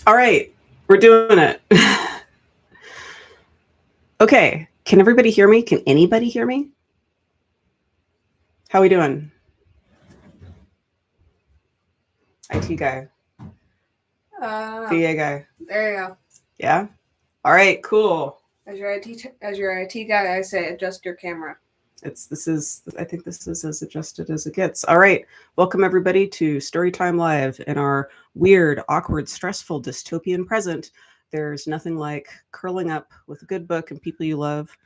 All right, we're doing it. Okay, can everybody hear me? Can anybody hear me? How we doing? IT guy. VA guy. There you go. Yeah? All right, cool. As your IT guy, I say adjust your camera. I think this is as adjusted as it gets. All right, welcome everybody to Storytime Live in our weird, awkward, stressful, dystopian present. There's nothing like curling up with a good book and people you love.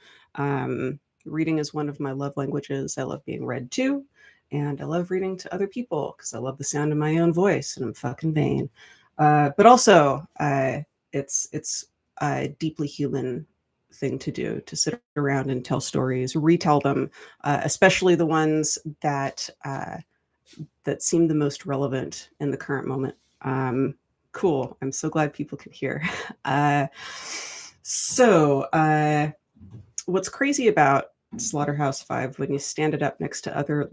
Reading is one of my love languages. I love being read to, and I love reading to other people because I love the sound of my own voice, and I'm fucking vain. But also, it's a deeply human thing to do, to sit around and tell stories, retell them, especially the ones that seem the most relevant in the current moment. Cool. I'm so glad people can hear. What's crazy about Slaughterhouse 5, when you stand it up next to other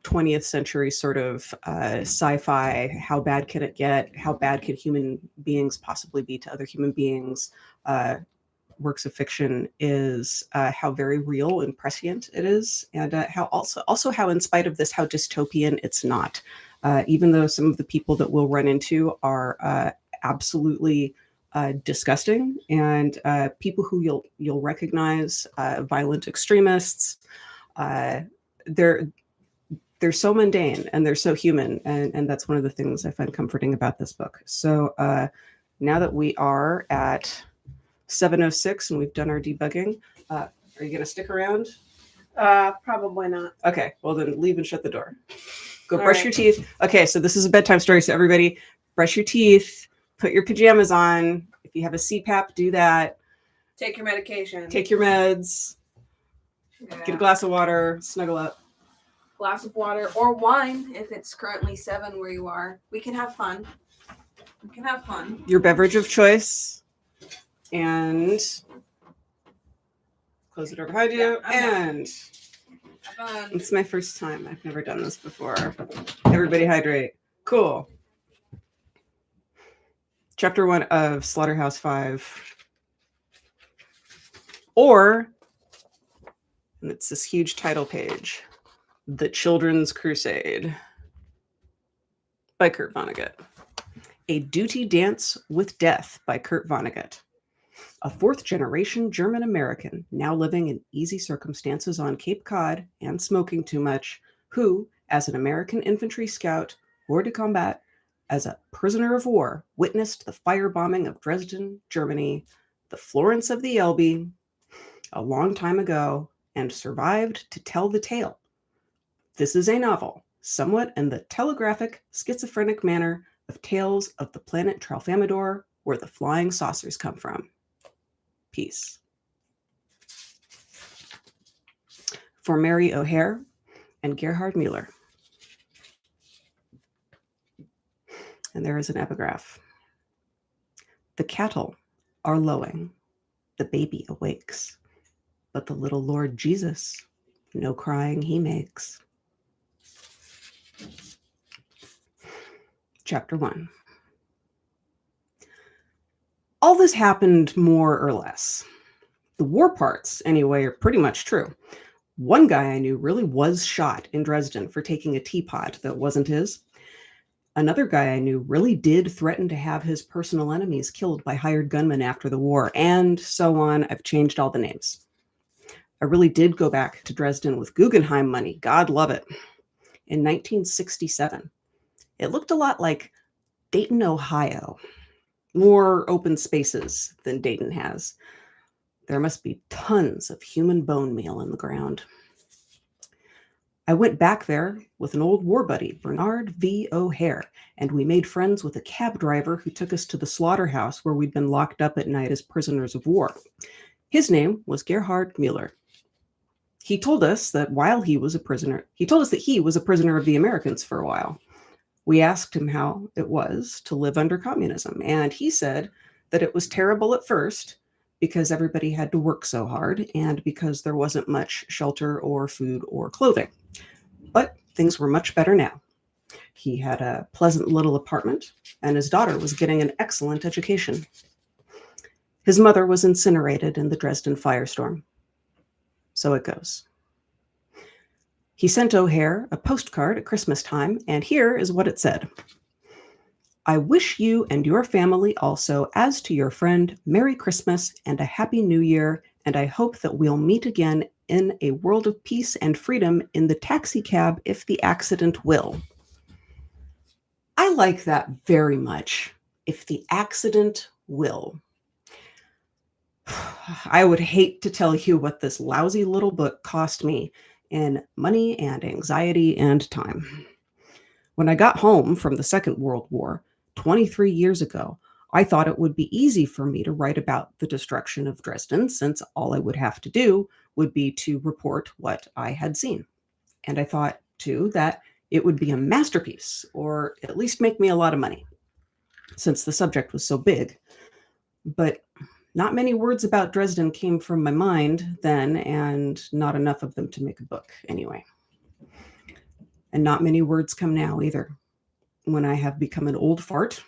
20th century sort of sci-fi, how bad can it get? How bad can human beings possibly be to other human beings? Works of fiction is how very real and prescient it is, and how also how, in spite of this, how dystopian it's not. Even though some of the people that we'll run into are absolutely disgusting, and people who you'll recognize, violent extremists. They're so mundane and they're so human, and that's one of the things I find comforting about this book. So now that we are at 7:06 and we've done our debugging, are you going to stick around? Probably not. Okay, well then leave and shut the door. Go brush your teeth. Okay, so this is a bedtime story, so everybody brush your teeth, put your pajamas on. If you have a CPAP, do that. Take your medication. Take your meds. Yeah. Get a glass of water, snuggle up. Glass of water or wine if it's currently 7 where you are. We can have fun. Your beverage of choice. And close the door behind you. And it's my first time. I've never done this before. Everybody hydrate. Cool. Chapter 1 of Slaughterhouse 5. And it's this huge title page, The Children's Crusade by Kurt Vonnegut. A Duty Dance with Death by Kurt Vonnegut. A fourth-generation German-American now living in easy circumstances on Cape Cod and smoking too much, who, as an American infantry scout, hors de combat, as a prisoner of war, witnessed the firebombing of Dresden, Germany, the Florence of the Elbe, a long time ago, and survived to tell the tale. This is a novel, somewhat in the telegraphic, schizophrenic manner of Tales of the Planet Tralfamadore, where the flying saucers come from. Peace. For Mary O'Hare and Gerhard Mueller. And there is an epigraph. The cattle are lowing. The baby awakes. But the little Lord Jesus, no crying he makes. Chapter 1. All this happened more or less. The war parts, anyway, are pretty much true. One guy I knew really was shot in Dresden for taking a teapot that wasn't his. Another guy I knew really did threaten to have his personal enemies killed by hired gunmen after the war, and so on. I've changed all the names. I really did go back to Dresden with Guggenheim money, God love it, in 1967. It looked a lot like Dayton, Ohio. More open spaces than Dayton has. There must be tons of human bone meal in the ground. I went back there with an old war buddy, Bernard V. O'Hare, and we made friends with a cab driver who took us to the slaughterhouse where we'd been locked up at night as prisoners of war. His name was Gerhard Mueller. He told us that he was a prisoner of the Americans for a while. We asked him how it was to live under communism, and he said that it was terrible at first because everybody had to work so hard and because there wasn't much shelter or food or clothing. But things were much better now. He had a pleasant little apartment, and his daughter was getting an excellent education. His mother was incinerated in the Dresden firestorm. So it goes. He sent O'Hare a postcard at Christmas time, and here is what it said. I wish you and your family also, as to your friend, Merry Christmas and a Happy New Year, and I hope that we'll meet again in a world of peace and freedom in the taxi cab if the accident will. I like that very much. If the accident will. I would hate to tell you what this lousy little book cost me in money and anxiety and time. When I got home from the Second World War 23 years ago, I thought it would be easy for me to write about the destruction of Dresden, since all I would have to do would be to report what I had seen. And I thought, too, that it would be a masterpiece, or at least make me a lot of money, since the subject was so big. But not many words about Dresden came from my mind then, and not enough of them to make a book anyway. And not many words come now either, when I have become an old fart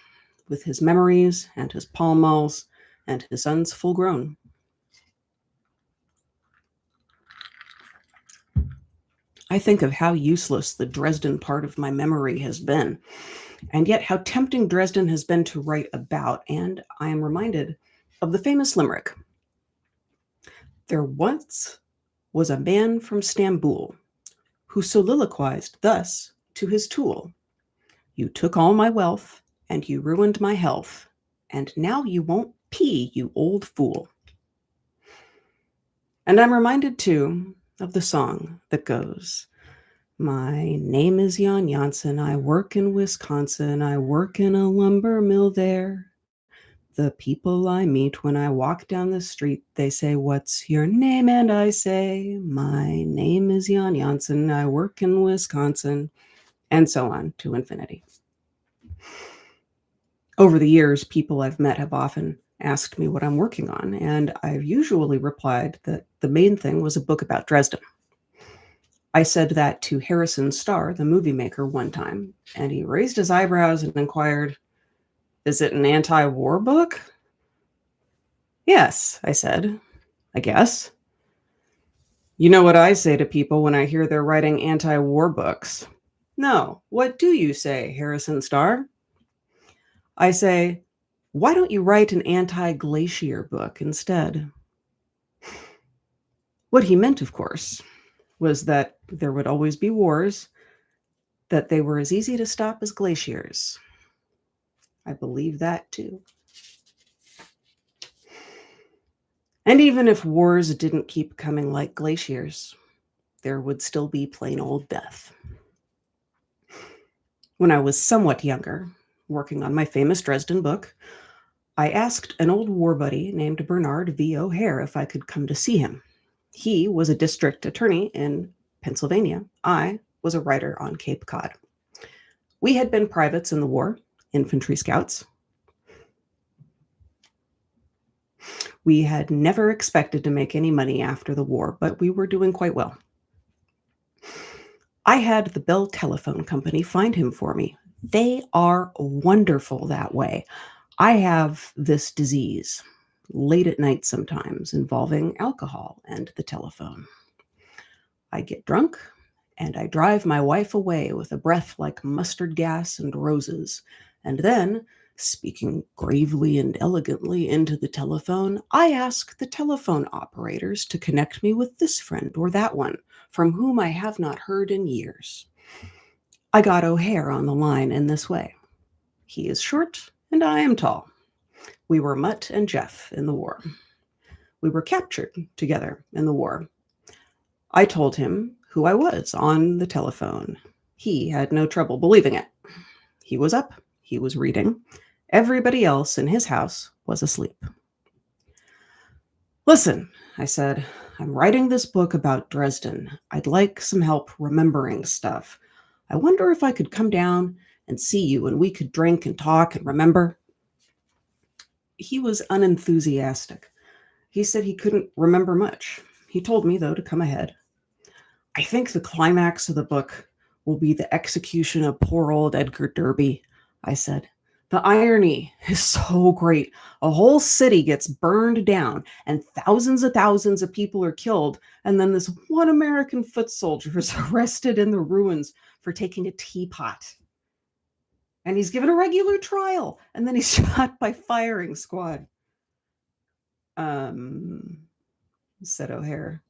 with his memories and his Pall Malls and his sons full grown. I think of how useless the Dresden part of my memory has been, and yet how tempting Dresden has been to write about, and I am reminded of the famous limerick. There once was a man from Stamboul who soliloquized thus to his tool. You took all my wealth, and you ruined my health, and now you won't pee, you old fool. And I'm reminded, too, of the song that goes, my name is Jan Janssen, I work in Wisconsin, I work in a lumber mill there. The people I meet when I walk down the street, they say, what's your name? And I say, my name is Jan Janssen, I work in Wisconsin, and so on to infinity. Over the years, people I've met have often asked me what I'm working on, and I've usually replied that the main thing was a book about Dresden. I said that to Harrison Starr, the movie maker, one time, and he raised his eyebrows and inquired, is it an anti-war book? Yes, I said, I guess. You know what I say to people when I hear they're writing anti-war books? No, what do you say, Harrison Starr? I say, why don't you write an anti-glacier book instead? What he meant, of course, was that there would always be wars, that they were as easy to stop as glaciers. I believe that, too. And even if wars didn't keep coming like glaciers, there would still be plain old death. When I was somewhat younger, working on my famous Dresden book, I asked an old war buddy named Bernard V. O'Hare if I could come to see him. He was a district attorney in Pennsylvania. I was a writer on Cape Cod. We had been privates in the war, infantry scouts. We had never expected to make any money after the war, but we were doing quite well. I had the Bell Telephone Company find him for me. They are wonderful that way. I have this disease, late at night sometimes, involving alcohol and the telephone. I get drunk, and I drive my wife away with a breath like mustard gas and roses, and then, speaking gravely and elegantly into the telephone, I ask the telephone operators to connect me with this friend or that one, from whom I have not heard in years. I got O'Hare on the line in this way. He is short, and I am tall. We were Mutt and Jeff in the war. We were captured together in the war. I told him who I was on the telephone. He had no trouble believing it. He was up. He was reading. Everybody else in his house was asleep. Listen, I said, I'm writing this book about Dresden. I'd like some help remembering stuff. I wonder if I could come down and see you and we could drink and talk and remember. He was unenthusiastic. He said he couldn't remember much. He told me, though, to come ahead. I think the climax of the book will be the execution of poor old Edgar Derby, I said. The irony is so great. A whole city gets burned down and thousands of people are killed. And then this one American foot soldier is arrested in the ruins for taking a teapot. And he's given a regular trial. And then he's shot by firing squad. Said O'Hare.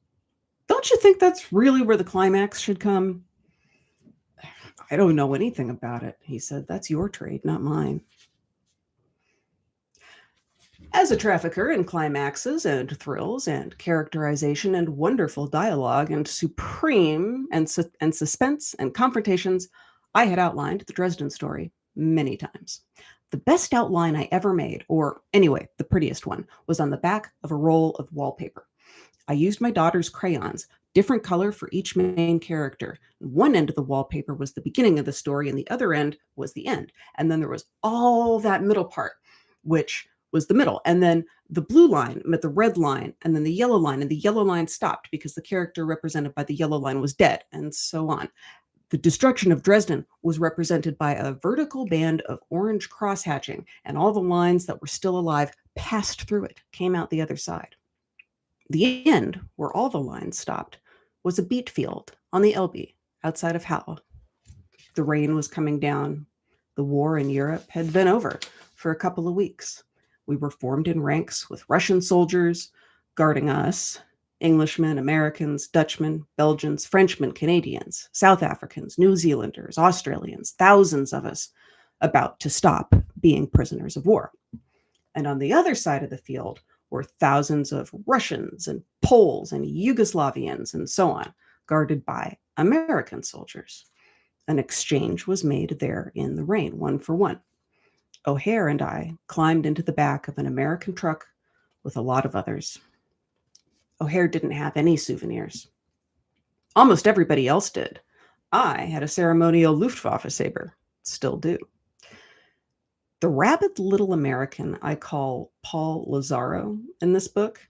Don't you think that's really where the climax should come? I don't know anything about it, he said. That's your trade, not mine. As a trafficker in climaxes and thrills and characterization and wonderful dialogue and supreme and suspense and confrontations, I had outlined the Dresden story many times. The best outline I ever made, or anyway, the prettiest one, was on the back of a roll of wallpaper. I used my daughter's crayons, different color for each main character. One end of the wallpaper was the beginning of the story, and the other end was the end. And then there was all that middle part, which was the middle. And then the blue line met the red line, and then the yellow line, and the yellow line stopped because the character represented by the yellow line was dead, and so on. The destruction of Dresden was represented by a vertical band of orange cross-hatching, and all the lines that were still alive passed through it, came out the other side. The end, where all the lines stopped, was a beet field on the Elbe outside of Halle. The rain was coming down. The war in Europe had been over for a couple of weeks. We were formed in ranks with Russian soldiers guarding us, Englishmen, Americans, Dutchmen, Belgians, Frenchmen, Canadians, South Africans, New Zealanders, Australians, thousands of us about to stop being prisoners of war. And on the other side of the field were thousands of Russians and Poles and Yugoslavians and so on, guarded by American soldiers. An exchange was made there in the rain, 1 for 1. O'Hare and I climbed into the back of an American truck with a lot of others. O'Hare didn't have any souvenirs. Almost everybody else did. I had a ceremonial Luftwaffe saber, still do. The rabid little American I call Paul Lazaro in this book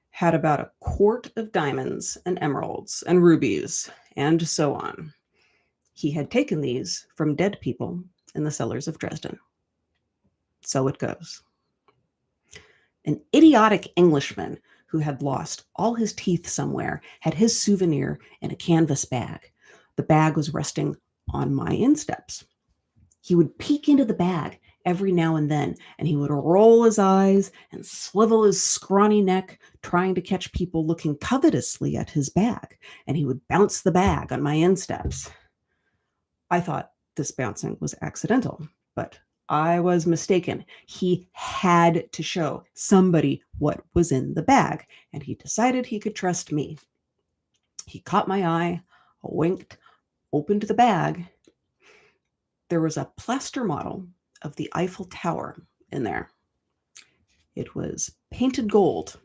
had about a quart of diamonds and emeralds and rubies and so on. He had taken these from dead people in the cellars of Dresden. So it goes. An idiotic Englishman who had lost all his teeth somewhere had his souvenir in a canvas bag. The bag was resting on my insteps. He would peek into the bag every now and then, and he would roll his eyes and swivel his scrawny neck, trying to catch people looking covetously at his bag, and he would bounce the bag on my insteps. I thought this bouncing was accidental, but I was mistaken. He had to show somebody what was in the bag, and he decided he could trust me. He caught my eye, winked, opened the bag. There was a plaster model of the Eiffel Tower in there. It was painted gold.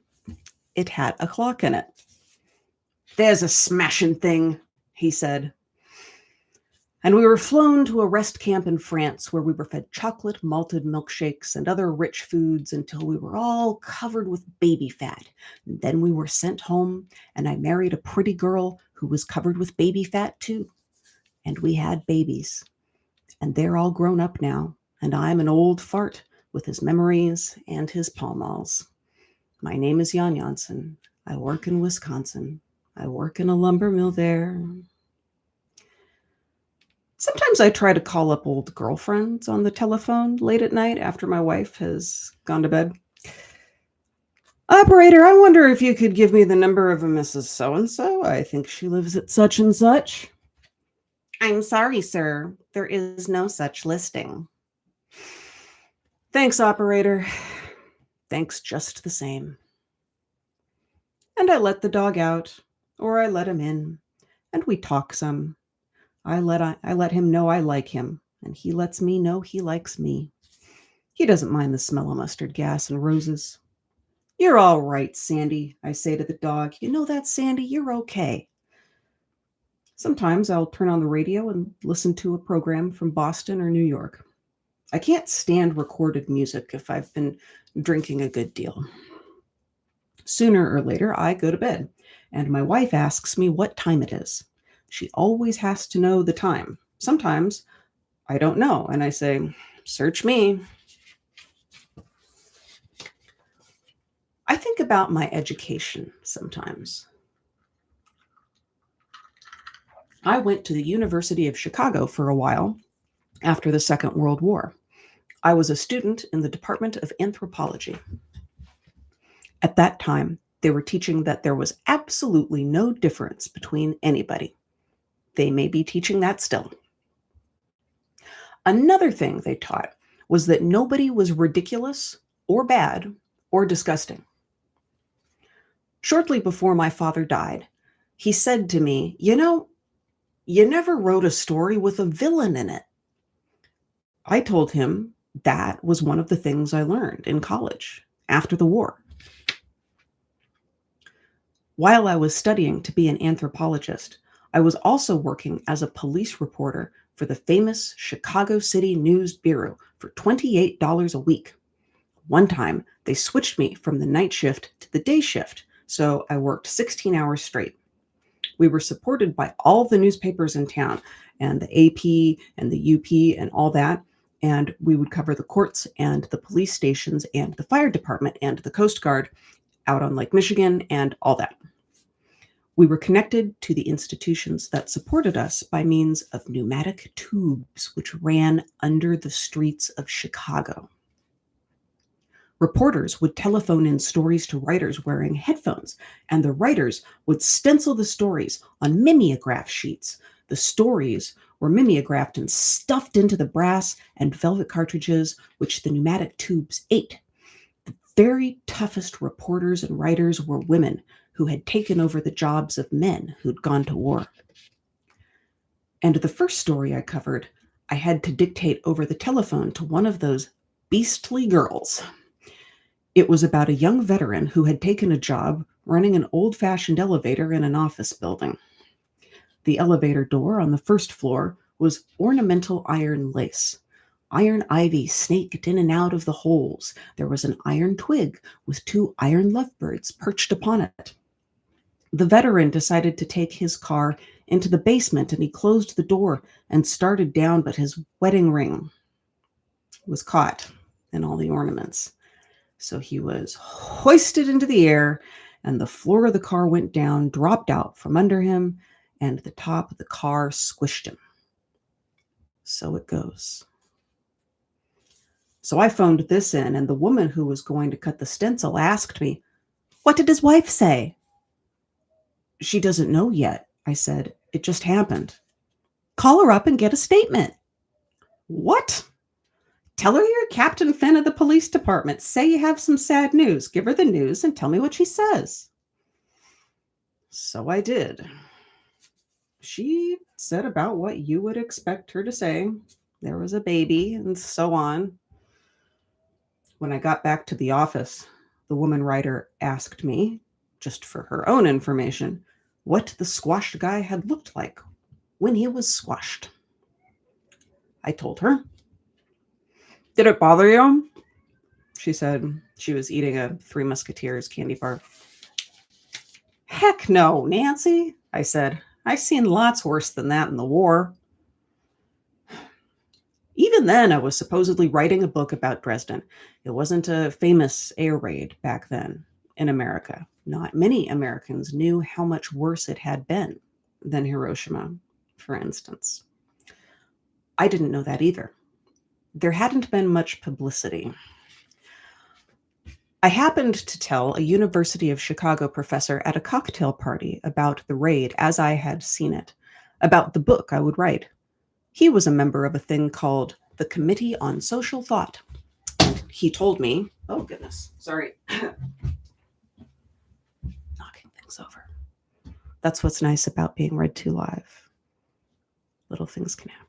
It had a clock in it. "There's a smashing thing," he said. And we were flown to a rest camp in France where we were fed chocolate malted milkshakes and other rich foods until we were all covered with baby fat. And then we were sent home, and I married a pretty girl who was covered with baby fat too. And we had babies. And they're all grown up now, and I'm an old fart with his memories and his Pall Malls. My name is Jan Janssen. I work in Wisconsin. I work in a lumber mill there. Sometimes I try to call up old girlfriends on the telephone late at night after my wife has gone to bed. "Operator, I wonder if you could give me the number of a Mrs. So-and-so. I think she lives at such and such." "I'm sorry, sir. There is no such listing." "Thanks, operator. Thanks just the same." And I let the dog out, or I let him in, and we talk some. I let him know I like him, and he lets me know he likes me. He doesn't mind the smell of mustard gas and roses. "You're all right, Sandy," I say to the dog. "You know that, Sandy? You're okay." Sometimes I'll turn on the radio and listen to a program from Boston or New York. I can't stand recorded music if I've been drinking a good deal. Sooner or later, I go to bed, and my wife asks me what time it is. She always has to know the time. Sometimes I don't know, and I say, search me. I think about my education sometimes. I went to the University of Chicago for a while after the Second World War. I was a student in the Department of Anthropology. At that time, they were teaching that there was absolutely no difference between anybody. They may be teaching that still. Another thing they taught was that nobody was ridiculous or bad or disgusting. Shortly before my father died, he said to me, you never wrote a story with a villain in it. I told him that was one of the things I learned in college after the war. While I was studying to be an anthropologist, I was also working as a police reporter for the famous Chicago City News Bureau for $28 a week. One time, they switched me from the night shift to the day shift, so I worked 16 hours straight. We were supported by all the newspapers in town, and the AP and the UP and all that, and we would cover the courts and the police stations and the fire department and the Coast Guard out on Lake Michigan and all that. We were connected to the institutions that supported us by means of pneumatic tubes which ran under the streets of Chicago. Reporters would telephone in stories to writers wearing headphones, and the writers would stencil the stories on mimeograph sheets. The stories were mimeographed and stuffed into the brass and velvet cartridges, which the pneumatic tubes ate. The very toughest reporters and writers were women who had taken over the jobs of men who'd gone to war. And the first story I covered, I had to dictate over the telephone to one of those beastly girls. It was about a young veteran who had taken a job running an old-fashioned elevator in an office building. The elevator door on the first floor was ornamental iron lace. Iron ivy snaked in and out of the holes. There was an iron twig with 2 iron lovebirds perched upon it. The veteran decided to take his car into the basement, and he closed the door and started down, but his wedding ring was caught in all the ornaments. So he was hoisted into the air, and the floor of the car went down, dropped out from under him, and the top of the car squished him. So it goes. So I phoned this in, and the woman who was going to cut the stencil asked me, "What did his wife say?" "She doesn't know yet," I said. "It just happened." "Call her up and get a statement." "What?" "Tell her you're Captain Finn of the police department. Say you have some sad news. Give her the news and tell me what she says." So I did. She said about what you would expect her to say. There was a baby and so on. When I got back to the office, the woman writer asked me, just for her own information, what the squashed guy had looked like when he was squashed. I told her. "Did it bother you?" She said she was eating a Three Musketeers candy bar. "Heck no, Nancy," I said. "I've seen lots worse than that in the war." Even then, I was supposedly writing a book about Dresden. It wasn't a famous air raid back then in America. Not many Americans knew how much worse it had been than Hiroshima, for instance. I didn't know that either. There hadn't been much publicity. I happened to tell a University of Chicago professor at a cocktail party about the raid as I had seen it, about the book I would write. He was a member of a thing called the Committee on Social Thought. And he told me, oh goodness, sorry, knocking things over. That's what's nice about being read to live. Little things can happen.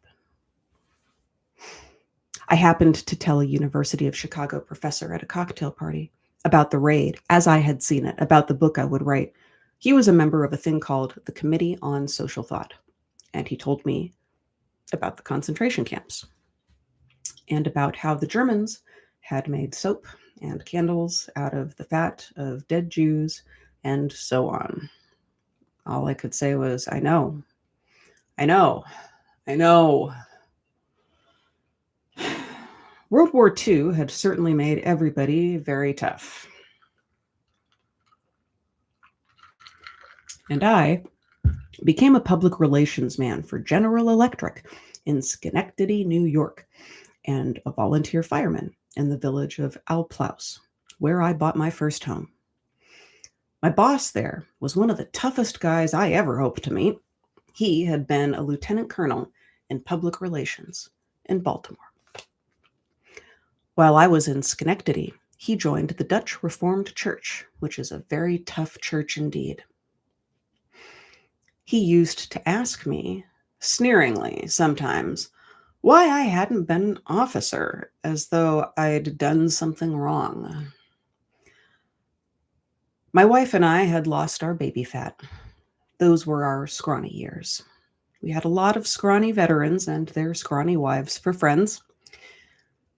I happened to tell a University of Chicago professor at a cocktail party about the raid as I had seen it, about the book I would write. He was a member of a thing called the Committee on Social Thought. And he told me about the concentration camps and about how the Germans had made soap and candles out of the fat of dead Jews and so on. All I could say was, I know. I know. I know. World War II had certainly made everybody very tough. And I became a public relations man for General Electric in Schenectady, New York, and a volunteer fireman in the village of Alplaus, where I bought my first home. My boss there was one of the toughest guys I ever hoped to meet. He had been a lieutenant colonel in public relations in Baltimore. While I was in Schenectady, he joined the Dutch Reformed Church, which is a very tough church indeed. He used to ask me, sneeringly sometimes, why I hadn't been an officer, as though I'd done something wrong. My wife and I had lost our baby fat. Those were our scrawny years. We had a lot of scrawny veterans and their scrawny wives for friends.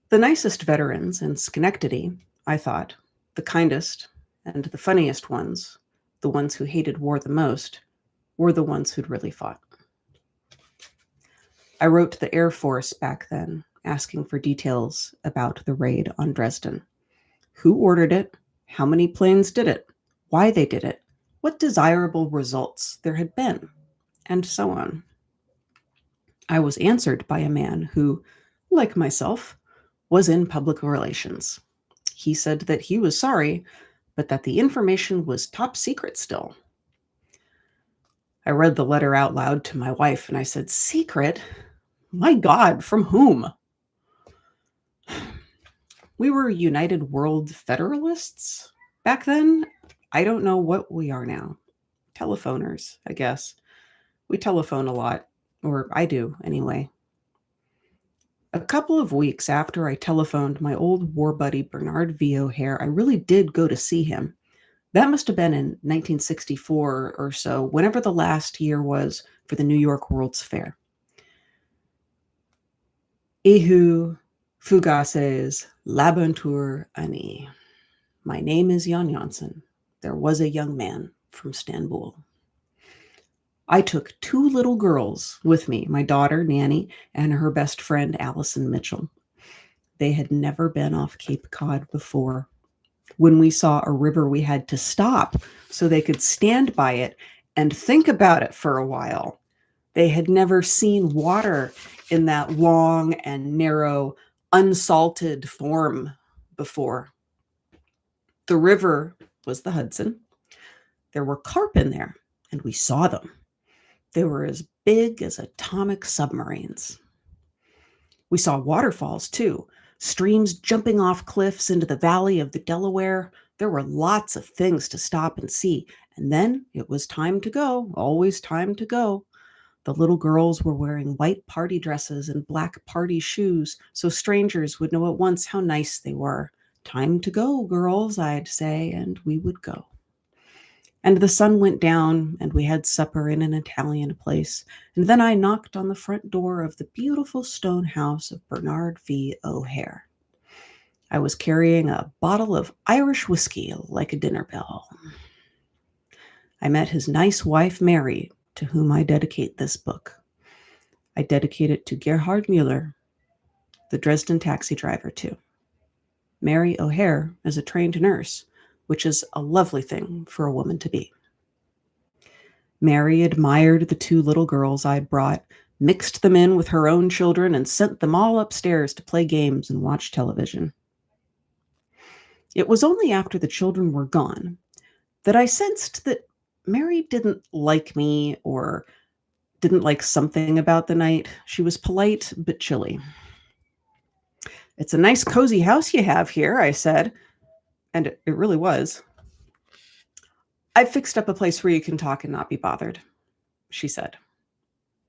The nicest veterans in Schenectady, I thought, the kindest and the funniest ones, the ones who hated war the most, were the ones who'd really fought. I wrote the Air Force back then, asking for details about the raid on Dresden. Who ordered it? How many planes did it? Why they did it? What desirable results there had been? And so on. I was answered by a man who, like myself, was in public relations. He said that he was sorry, but that the information was top secret still. I read the letter out loud to my wife and I said, "Secret? My God, from whom?" We were United World Federalists back then. I don't know what we are now. Telephoners, I guess. We telephone a lot, or I do anyway. A couple of weeks after I telephoned my old war buddy Bernard V. O'Hare, I really did go to see him. That must have been in 1964 or so, whenever the last year was for the New York World's Fair. Ehu fugaces l'aventure année. My name is Jan Janssen. There was a young man from Istanbul. I took 2 little girls with me, my daughter, Nanny, and her best friend, Allison Mitchell. They had never been off Cape Cod before. When we saw a river, we had to stop so they could stand by it and think about it for a while. They had never seen water in that long and narrow, unsalted form before. The river was the Hudson. There were carp in there, and we saw them. They were as big as atomic submarines. We saw waterfalls, too, streams jumping off cliffs into the valley of the Delaware. There were lots of things to stop and see. And then it was time to go, always time to go. The little girls were wearing white party dresses and black party shoes, so strangers would know at once how nice they were. Time to go, girls, I'd say, and we would go. And the sun went down, and we had supper in an Italian place. And then I knocked on the front door of the beautiful stone house of Bernard V. O'Hare. I was carrying a bottle of Irish whiskey like a dinner bell. I met his nice wife, Mary, to whom I dedicate this book. I dedicate it to Gerhard Müller, the Dresden taxi driver, too. Mary O'Hare is a trained nurse, which is a lovely thing for a woman to be. Mary admired the 2 little girls I'd brought, mixed them in with her own children, and sent them all upstairs to play games and watch television. It was only after the children were gone that I sensed that Mary didn't like me or didn't like something about the night. She was polite but chilly. "It's a nice cozy house you have here," I said. And it really was. "I've fixed up a place where you can talk and not be bothered," she said.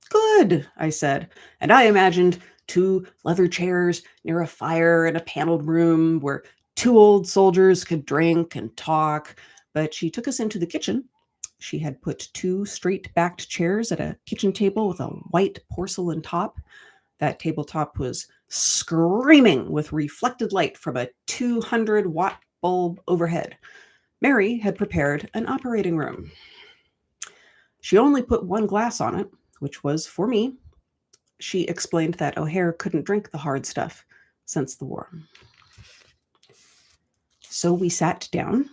"Good," I said. And I imagined 2 leather chairs near a fire in a paneled room where 2 old soldiers could drink and talk. But she took us into the kitchen. She had put 2 straight-backed chairs at a kitchen table with a white porcelain top. That tabletop was screaming with reflected light from a 200-watt bulb overhead. Mary had prepared an operating room. She only put 1 glass on it, which was for me. She explained that O'Hare couldn't drink the hard stuff since the war. So we sat down.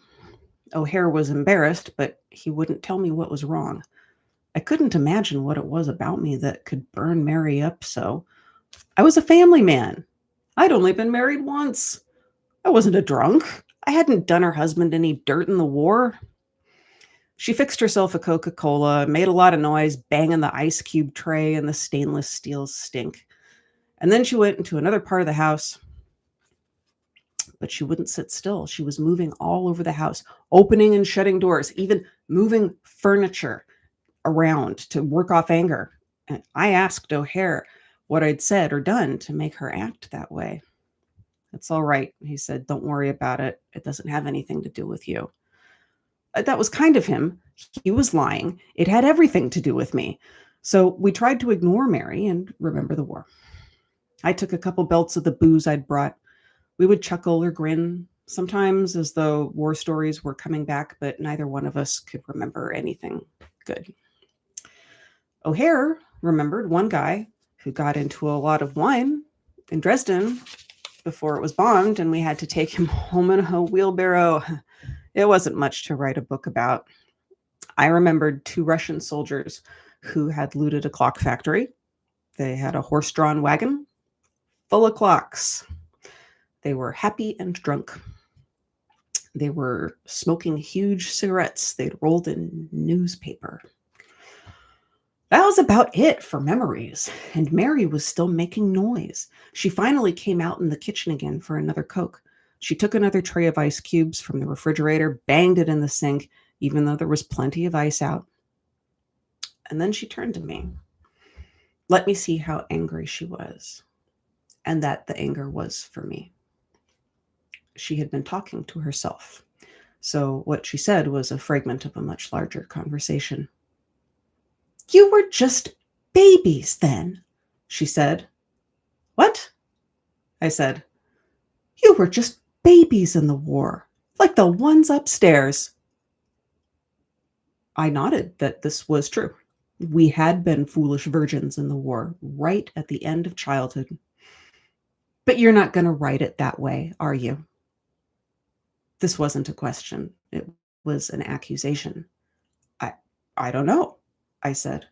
O'Hare was embarrassed, but he wouldn't tell me what was wrong. I couldn't imagine what it was about me that could burn Mary up so. I was a family man. I'd only been married once. I wasn't a drunk. I hadn't done her husband any dirt in the war. She fixed herself a Coca-Cola, made a lot of noise, banging the ice cube tray and the stainless steel stink. And then she went into another part of the house. But she wouldn't sit still. She was moving all over the house, opening and shutting doors, even moving furniture around to work off anger. And I asked O'Hare what I'd said or done to make her act that way. It's all right, he said. Don't worry about it. It doesn't have anything to do with you. That was kind of him. He was lying. It had everything to do with me. So we tried to ignore Mary and remember the war. I took a couple belts of the booze I'd brought. We would chuckle or grin, sometimes as though war stories were coming back, but neither one of us could remember anything good. O'Hare remembered one guy who got into a lot of wine in Dresden before it was bombed, and we had to take him home in a wheelbarrow. It wasn't much to write a book about. I remembered 2 Russian soldiers who had looted a clock factory. They had a horse-drawn wagon full of clocks. They were happy and drunk. They were smoking huge cigarettes they'd rolled in newspaper. That was about it for memories, and Mary was still making noise. She finally came out in the kitchen again for another Coke. She took another tray of ice cubes from the refrigerator, banged it in the sink, even though there was plenty of ice out. And then she turned to me. Let me see how angry she was, and that the anger was for me. She had been talking to herself, so what she said was a fragment of a much larger conversation. You were just babies then, she said. What? I said. You were just babies in the war, like the ones upstairs. I nodded that this was true. We had been foolish virgins in the war, right at the end of childhood. But you're not going to write it that way, are you? This wasn't a question. It was an accusation. I don't know, I said.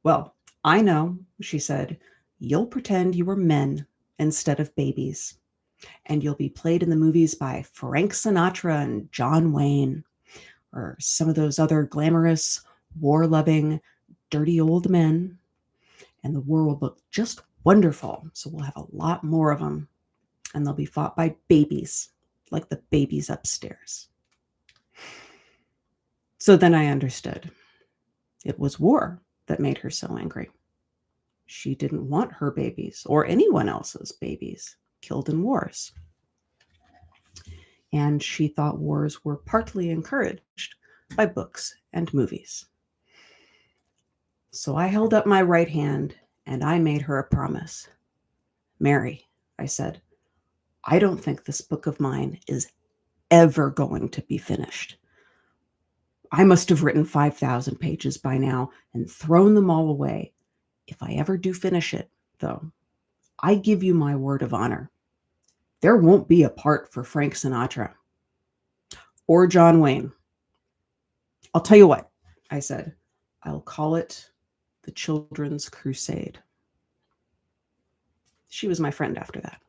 Well, I know, she said. You'll pretend you were men instead of babies. And you'll be played in the movies by Frank Sinatra and John Wayne, or some of those other glamorous, war-loving, dirty old men. And the war will look just wonderful, so we'll have a lot more of them. And they'll be fought by babies, like the babies upstairs. So then I understood. It was war that made her so angry. She didn't want her babies or anyone else's babies killed in wars. And she thought wars were partly encouraged by books and movies. So I held up my right hand and I made her a promise. Mary, I said, I don't think this book of mine is ever going to be finished. I must have written 5,000 pages by now and thrown them all away. If I ever do finish it, though, I give you my word of honor. There won't be a part for Frank Sinatra or John Wayne. I'll tell you what, I said. I'll call it The Children's Crusade. She was my friend after that.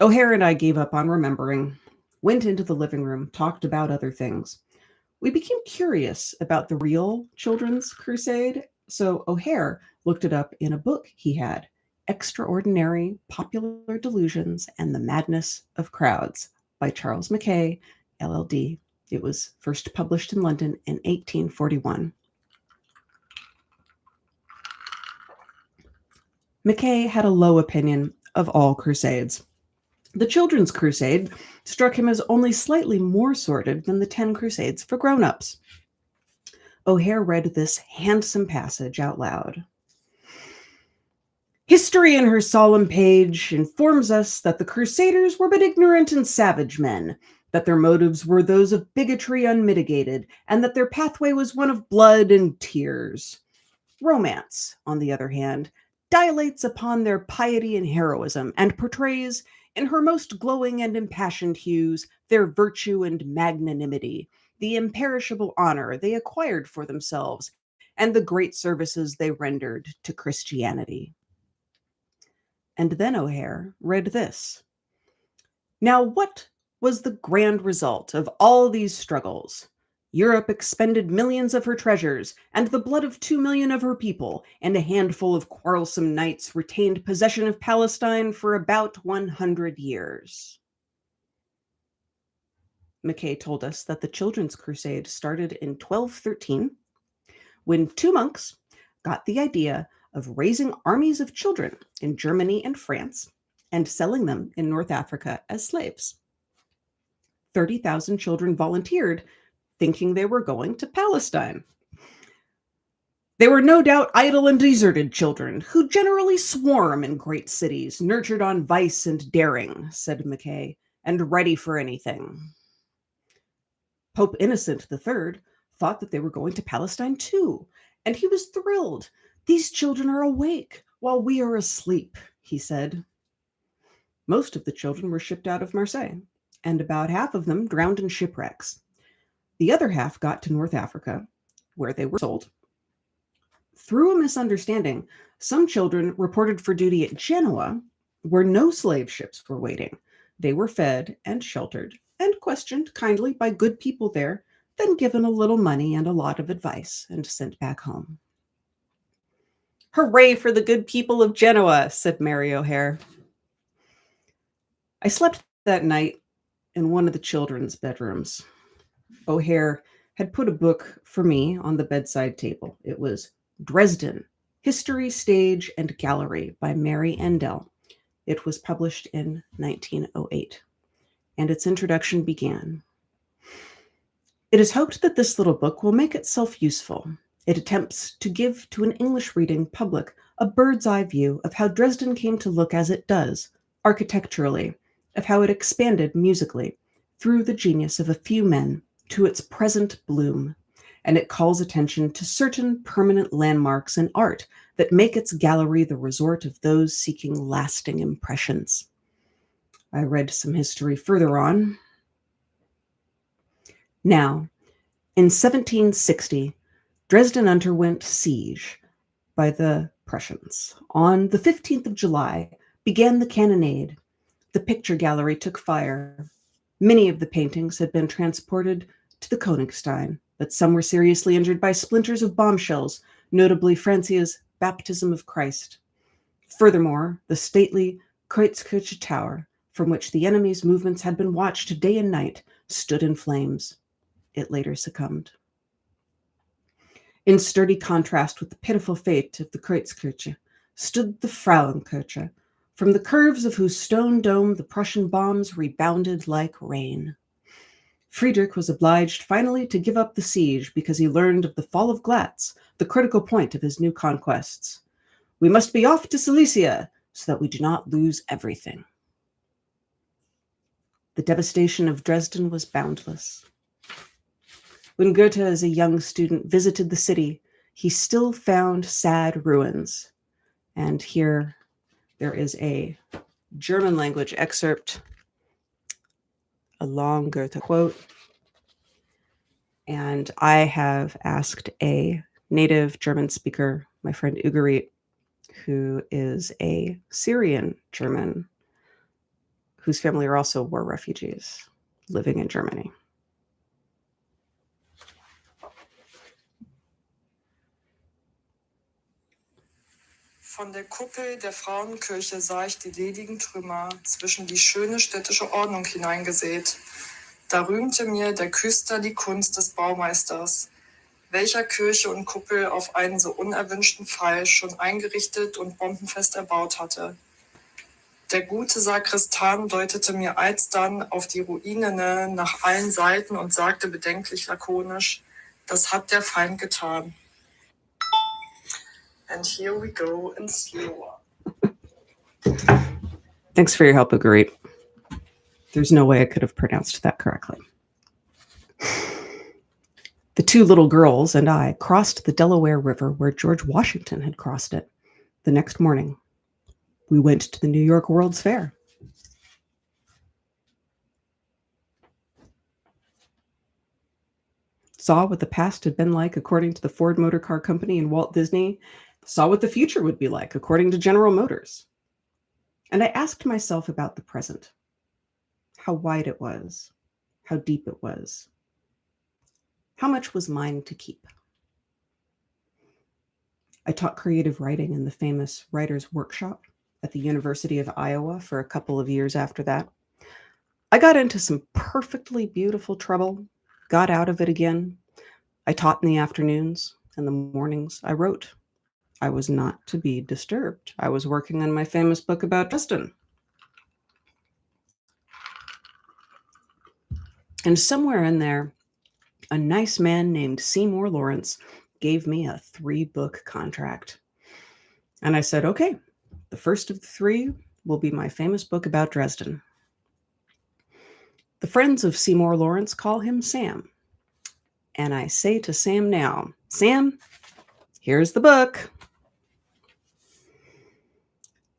O'Hare and I gave up on remembering, went into the living room, talked about other things. We became curious about the real Children's Crusade, so O'Hare looked it up in a book he had, Extraordinary Popular Delusions and the Madness of Crowds by Charles Mackay, LLD. It was first published in London in 1841. Mackay had a low opinion of all crusades. The Children's Crusade struck him as only slightly more sordid than the 10 Crusades for grown-ups. O'Hare read this handsome passage out loud. History in her solemn page informs us that the Crusaders were but ignorant and savage men, that their motives were those of bigotry unmitigated, and that their pathway was one of blood and tears. Romance, on the other hand, dilates upon their piety and heroism, and portrays, in her most glowing and impassioned hues, their virtue and magnanimity, the imperishable honor they acquired for themselves, and the great services they rendered to Christianity. And then O'Hare read this. Now, what was the grand result of all these struggles? Europe expended millions of her treasures, and the blood of 2 million of her people, and a handful of quarrelsome knights retained possession of Palestine for about 100 years. Mackay told us that the Children's Crusade started in 1213, when 2 monks got the idea of raising armies of children in Germany and France and selling them in North Africa as slaves. 30,000 children volunteered, thinking they were going to Palestine. They were no doubt idle and deserted children, who generally swarm in great cities, nurtured on vice and daring, said Mackay, and ready for anything. Pope Innocent III thought that they were going to Palestine too, and he was thrilled. These children are awake while we are asleep, he said. Most of the children were shipped out of Marseille, and about half of them drowned in shipwrecks. The other half got to North Africa, where they were sold. Through a misunderstanding, some children reported for duty at Genoa, where no slave ships were waiting. They were fed and sheltered and questioned kindly by good people there, then given a little money and a lot of advice and sent back home. Hooray for the good people of Genoa, said Mary O'Hare. I slept that night in one of the children's bedrooms. O'Hare had put a book for me on the bedside table. It was Dresden, History, Stage, and Gallery by Mary Endell. It was published in 1908, and its introduction began. It is hoped that this little book will make itself useful. It attempts to give to an English-reading public a bird's-eye view of how Dresden came to look as it does, architecturally, of how it expanded musically, through the genius of a few men, to its present bloom, and it calls attention to certain permanent landmarks in art that make its gallery the resort of those seeking lasting impressions. I read some history further on. Now, in 1760, Dresden underwent siege by the Prussians. On the 15th of July began the cannonade. The picture gallery took fire. Many of the paintings had been transported to the Königstein, but some were seriously injured by splinters of bombshells, notably Francia's Baptism of Christ. Furthermore, the stately Kreuzkirche Tower, from which the enemy's movements had been watched day and night, stood in flames. It later succumbed. In sturdy contrast with the pitiful fate of the Kreuzkirche stood the Frauenkirche, from the curves of whose stone dome the Prussian bombs rebounded like rain. Friedrich was obliged finally to give up the siege because he learned of the fall of Glatz, the critical point of his new conquests. We must be off to Silesia so that we do not lose everything. The devastation of Dresden was boundless. When Goethe, as a young student, visited the city, he still found sad ruins. And here there is a German language excerpt, a long Goethe quote. And I have asked a native German speaker, my friend Ugarit, who is a Syrian German, whose family are also war refugees living in Germany. Von der Kuppel der Frauenkirche sah ich die ledigen Trümmer zwischen die schöne städtische Ordnung hineingesät. Da rühmte mir der Küster die Kunst des Baumeisters, welcher Kirche und Kuppel auf einen so unerwünschten Fall schon eingerichtet und bombenfest erbaut hatte. Der gute Sakristan deutete mir alsdann auf die Ruinen nach allen Seiten und sagte bedenklich lakonisch, das hat der Feind getan. And here we go in slower. Thanks for your help, Ugarit. There's no way I could have pronounced that correctly. The two little girls and I crossed the Delaware River where George Washington had crossed it. The next morning, we went to the New York World's Fair. Saw what the past had been like according to the Ford Motor Car Company and Walt Disney. Saw what the future would be like according to General Motors. And I asked myself about the present. How wide it was. How deep it was. How much was mine to keep? I taught creative writing in the famous Writers' Workshop at the University of Iowa for a couple of years after that. I got into some perfectly beautiful trouble, got out of it again. I taught in the afternoons, and the mornings I wrote. I was not to be disturbed. I was working on my famous book about Dresden. And somewhere in there, a nice man named Seymour Lawrence gave me a 3-book contract. And I said, okay, the first of the 3 will be my famous book about Dresden. The friends of Seymour Lawrence call him Sam. And I say to Sam now, Sam, here's the book.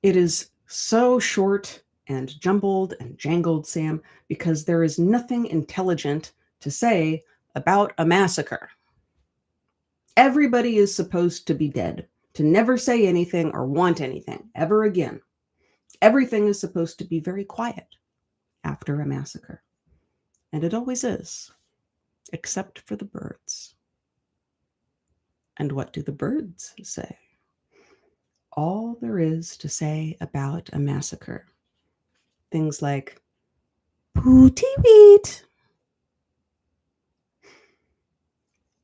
It is so short and jumbled and jangled, Sam, because there is nothing intelligent to say about a massacre. Everybody is supposed to be dead, to never say anything or want anything ever again. Everything is supposed to be very quiet after a massacre. And it always is, except for the birds. And what do the birds say? All there is to say about a massacre. Things like, pooty weet.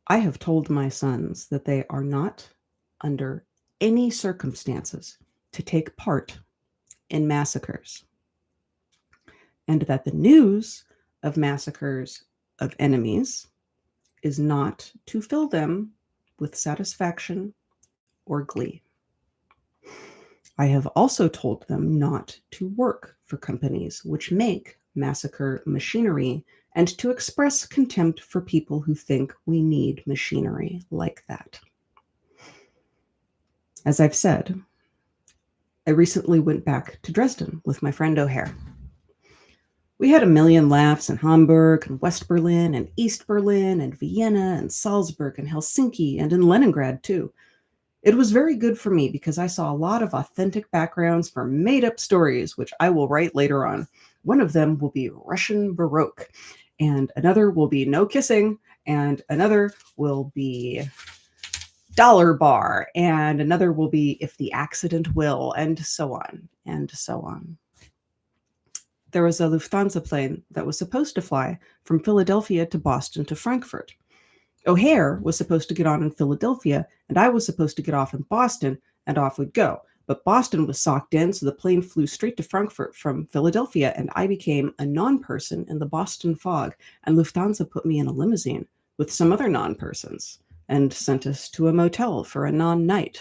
I have told my sons that they are not, under any circumstances, to take part in massacres, and that the news of massacres of enemies is not to fill them with satisfaction or glee. I have also told them not to work for companies which make massacre machinery and to express contempt for people who think we need machinery like that. As I've said, I recently went back to Dresden with my friend O'Hare. We had a million laughs in Hamburg and West Berlin and East Berlin and Vienna and Salzburg and Helsinki and in Leningrad too. It was very good for me because I saw a lot of authentic backgrounds for made-up stories, which I will write later on. One of them will be Russian Baroque, and another will be No Kissing, and another will be Dollar Bar, and another will be If the Accident Will, and so on, and so on. There was a Lufthansa plane that was supposed to fly from Philadelphia to Boston to Frankfurt. O'Hare was supposed to get on in Philadelphia, and I was supposed to get off in Boston, and off we'd go. But Boston was socked in, so the plane flew straight to Frankfurt from Philadelphia, and I became a non-person in the Boston fog, and Lufthansa put me in a limousine with some other non-persons and sent us to a motel for a non-night.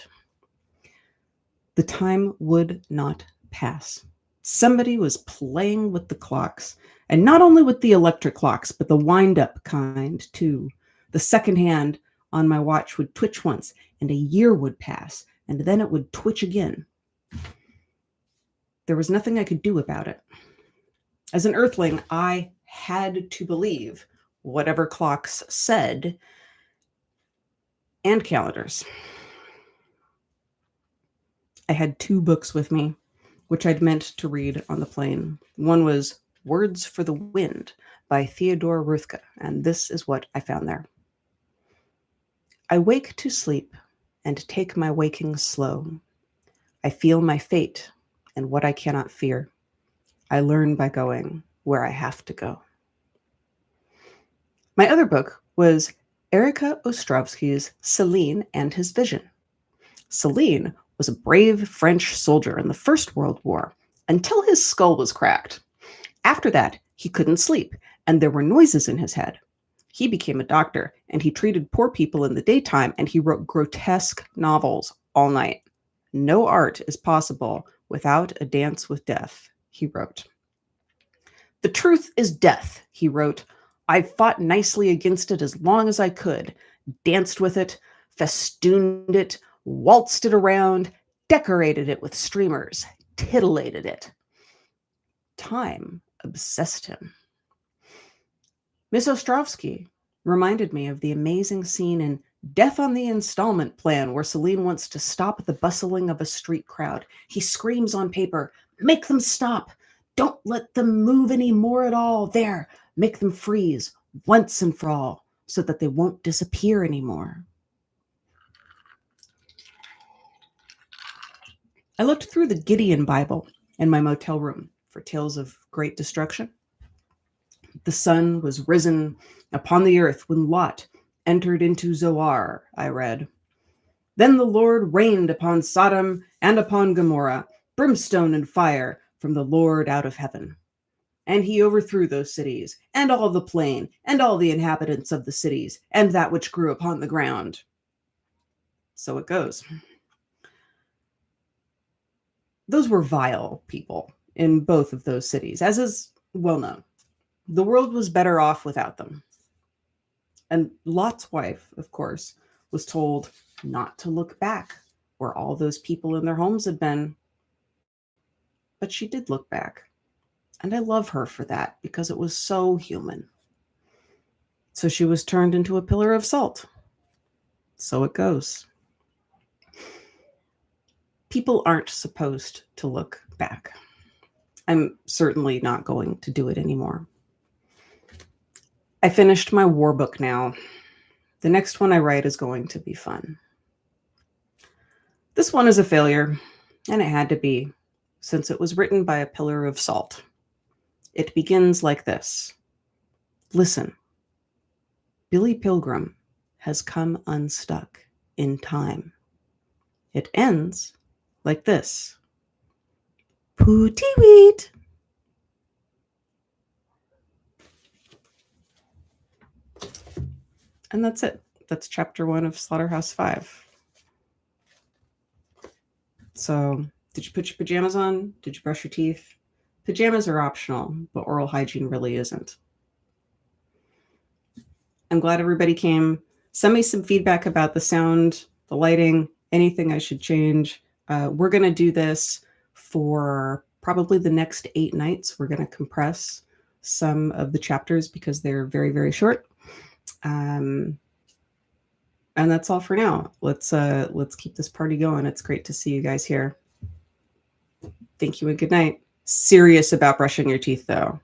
The time would not pass. Somebody was playing with the clocks, and not only with the electric clocks, but the wind-up kind, too. The second hand on my watch would twitch once, and a year would pass, and then it would twitch again. There was nothing I could do about it. As an Earthling, I had to believe whatever clocks said, and calendars. I had 2 books with me, which I'd meant to read on the plane. One was Words for the Wind by Theodore Roethke, and this is what I found there. I wake to sleep and take my waking slow. I feel my fate and what I cannot fear. I learn by going where I have to go. My other book was Erika Ostrovsky's Céline and His Vision. Céline was a brave French soldier in the First World War until his skull was cracked. After that, he couldn't sleep, and there were noises in his head. He became a doctor, and he treated poor people in the daytime, and he wrote grotesque novels all night. No art is possible without a dance with death, he wrote. "The truth is death," he wrote. "I fought nicely against it as long as I could, danced with it, festooned it, waltzed it around, decorated it with streamers, titillated it. Time obsessed him." Miss Ostrovsky reminded me of the amazing scene in Death on the Installment Plan, where Celine wants to stop the bustling of a street crowd. He screams on paper, "Make them stop! Don't let them move any more at all! There! Make them freeze, once and for all, so that they won't disappear anymore." I looked through the Gideon Bible in my motel room for tales of great destruction. The sun was risen upon the earth when Lot entered into Zoar, I read. Then the Lord rained upon Sodom and upon Gomorrah, brimstone and fire from the Lord out of heaven. And he overthrew those cities, and all the plain, and all the inhabitants of the cities, and that which grew upon the ground. So it goes. Those were vile people in both of those cities, as is well known. The world was better off without them. And Lot's wife, of course, was told not to look back where all those people in their homes had been. But she did look back. And I love her for that, because it was so human. So she was turned into a pillar of salt. So it goes. People aren't supposed to look back. I'm certainly not going to do it anymore. I finished my war book now. The next one I write is going to be fun. This one is a failure, and it had to be, since it was written by a pillar of salt. It begins like this. Listen. Billy Pilgrim has come unstuck in time. It ends like this. Pooty weet. And that's it. That's chapter 1 of Slaughterhouse 5. So, did you put your pajamas on? Did you brush your teeth? Pajamas are optional, but oral hygiene really isn't. I'm glad everybody came. Send me some feedback about the sound, the lighting, anything I should change. We're going to do this for probably the next 8 nights. We're going to compress some of the chapters because they're very, very short. And that's all for now. Let's keep this party going. It's great to see you guys here. Thank you and good night. Serious about brushing your teeth, though.